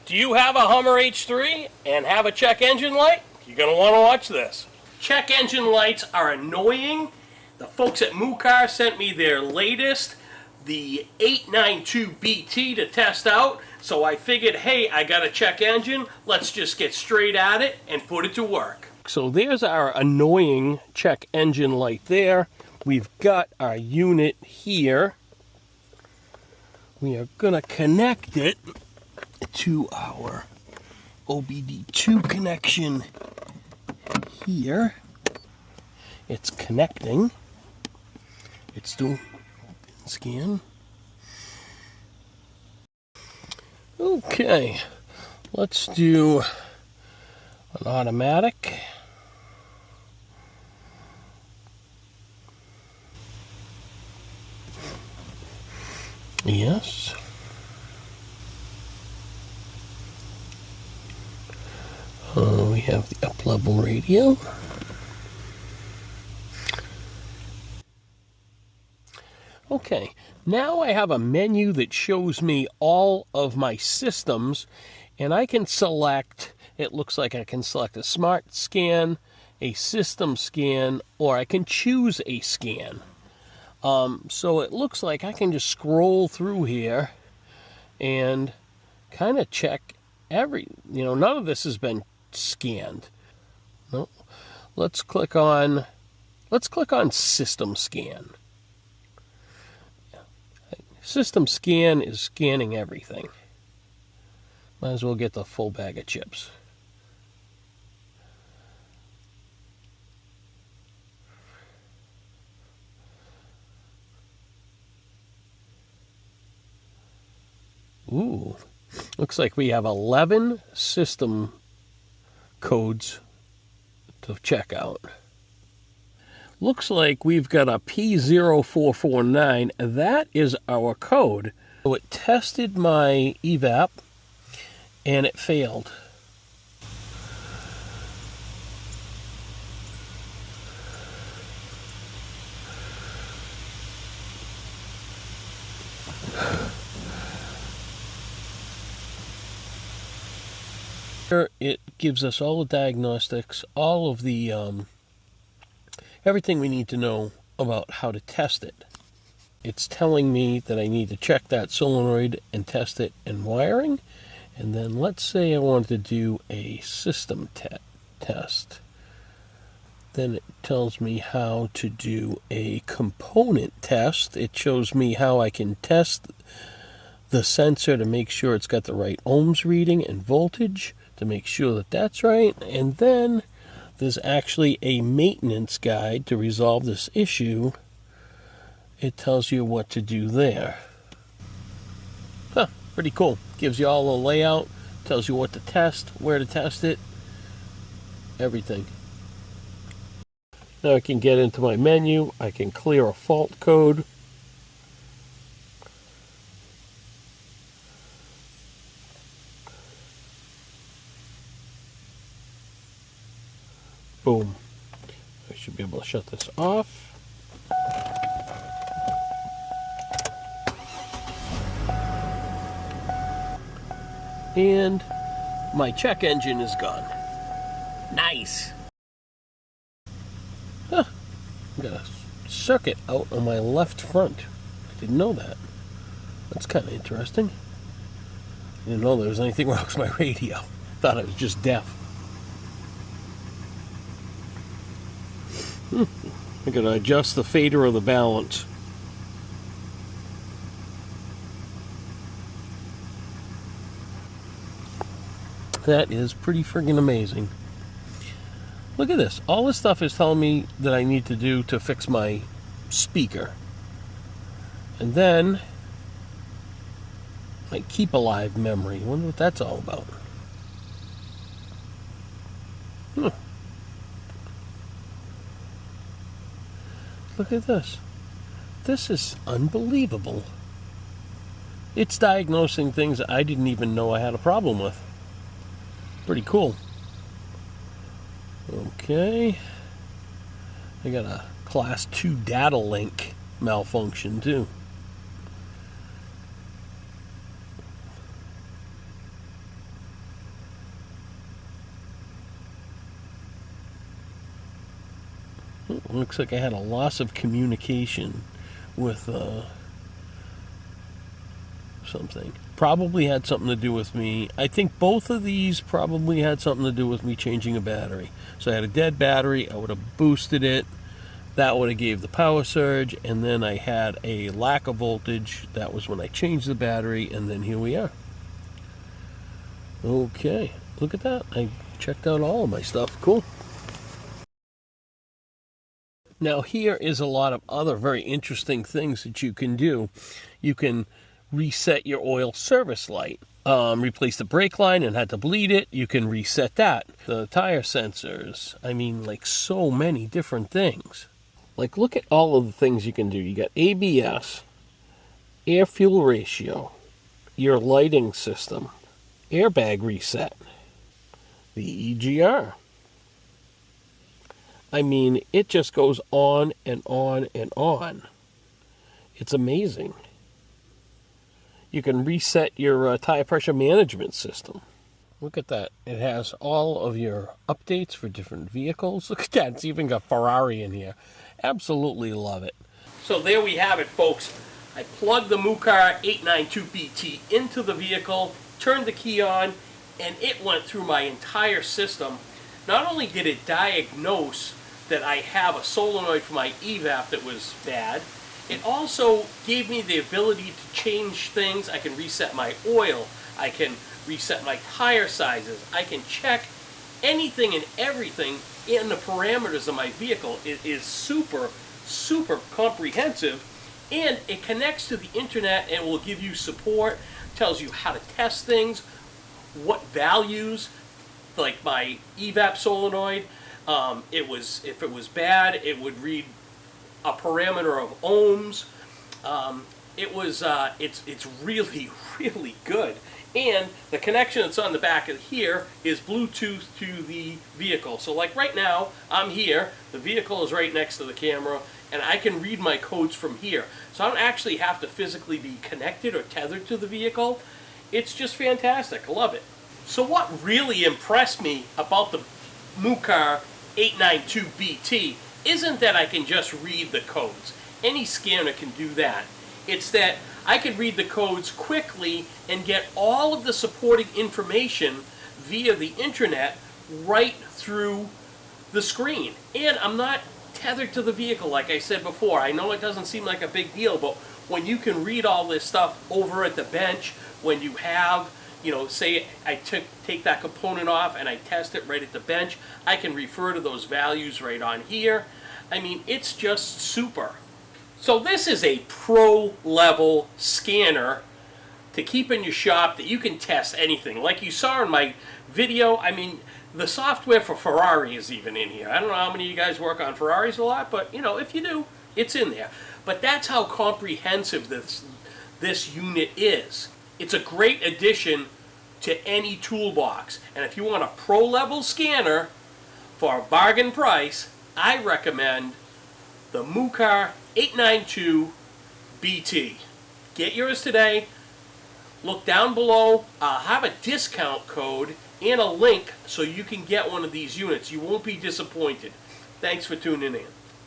Do you have a Hummer H3 and have a check engine light? You're going to want to watch this. Check engine lights are annoying. The folks at MUCAR sent me their latest, the 892BT, to test out. So I figured, hey, I got a check engine. Let's just get straight at it and put it to work. So there's our annoying check engine light there. We've got our unit here. We are going to connect it to our OBD2 connection here. It's connecting. It's doing scan. Okay, let's do an automatic. Yes. We have the up-level radio. Okay, now I have a menu that shows me all of my systems, and I can select, it looks like I can select a smart scan, a system scan, or I can choose a scan. So it looks like I can just scroll through here and kind of check none of this has been scanned. No. Let's click on system scan. System scan is scanning everything. Might as well get the full bag of chips. Ooh, looks like we have 11 system codes to check out. Looks like we've got a P0449. That is our code. So it tested my evap and it failed. It gives us all the diagnostics, all of the everything we need to know about how to test it. It's telling me that I need to check that solenoid and test it in wiring. And then let's say I wanted to do a system test. Then it tells me how to do a component test. It shows me how I can test the sensor to make sure it's got the right ohms reading and voltage, to make sure that that's right. And then there's actually a maintenance guide to resolve this issue. It tells you what to do there. Huh, pretty cool. Gives you all the layout, tells you what to test, where to test it, everything. Now I can get into my menu. I can clear a fault code. Boom. I should be able to shut this off. And my check engine is gone. Nice. Huh. I got a circuit out on my left front. I didn't know that. That's kind of interesting. I didn't know there was anything wrong with my radio. Thought I was just deaf. I gotta adjust the fader of the balance. That is pretty friggin' amazing. Look at this. All this stuff is telling me that I need to do to fix my speaker. And then my keep alive memory. I wonder what that's all about. Look at this. This is unbelievable. It's diagnosing things I didn't even know I had a problem with. Pretty cool. Okay. I got a class 2 data link malfunction too. Looks like I had a loss of communication with something. Probably had something to do with me. I think both of these probably had something to do with me changing a battery. So I had a dead battery. I would have boosted it. That would have gave the power surge, and then I had a lack of voltage. That was when I changed the battery, and then here we are. Okay, look at that. I checked out all of my stuff. Cool. Now here is a lot of other very interesting things that you can do. You can reset your oil service light. Replace the brake line and had to bleed it. You can reset that. The tire sensors. I mean, like so many different things. Like, look at all of the things you can do. You got ABS, air fuel ratio, your lighting system, airbag reset, the EGR. I mean, it just goes on and on and on. It's amazing. You can reset your tire pressure management system. Look at that. It has all of your updates for different vehicles. Look at that. It's even got Ferrari in here. Absolutely love it. So there we have it, folks. I plugged the MUCAR 892BT into the vehicle, turned the key on, and it went through my entire system. Not only did it diagnose that I have a solenoid for my evap that was bad, it also gave me the ability to change things. I can reset my oil. I can reset my tire sizes. I can check anything and everything in the parameters of my vehicle. It is super, super comprehensive, and it connects to the internet and will give you support, tells you how to test things, what values, like my evap solenoid, if it was bad, it would read a parameter of ohms. It's really, really good. And the connection that's on the back of here is Bluetooth to the vehicle. So like right now, I'm here, the vehicle is right next to the camera, and I can read my codes from here. So I don't actually have to physically be connected or tethered to the vehicle. It's just fantastic. I love it. So what really impressed me about the MUCAR 892BT isn't that I can just read the codes. Any scanner can do that. It's that I can read the codes quickly and get all of the supporting information via the internet right through the screen. And I'm not tethered to the vehicle like I said before. I know it doesn't seem like a big deal, but when you can read all this stuff over at the bench, when you have, you know, say I take that component off and I test it right at the bench, I can refer to those values right on here. I mean, it's just super. So this is a pro-level scanner to keep in your shop that you can test anything. Like you saw in my video, I mean, the software for Ferrari is even in here. I don't know how many of you guys work on Ferraris a lot, but, you know, if you do, it's in there. But that's how comprehensive this unit is. It's a great addition to any toolbox. And if you want a pro-level scanner for a bargain price, I recommend the MUCAR 892BT. Get yours today. Look down below. I'll have a discount code and a link so you can get one of these units. You won't be disappointed. Thanks for tuning in.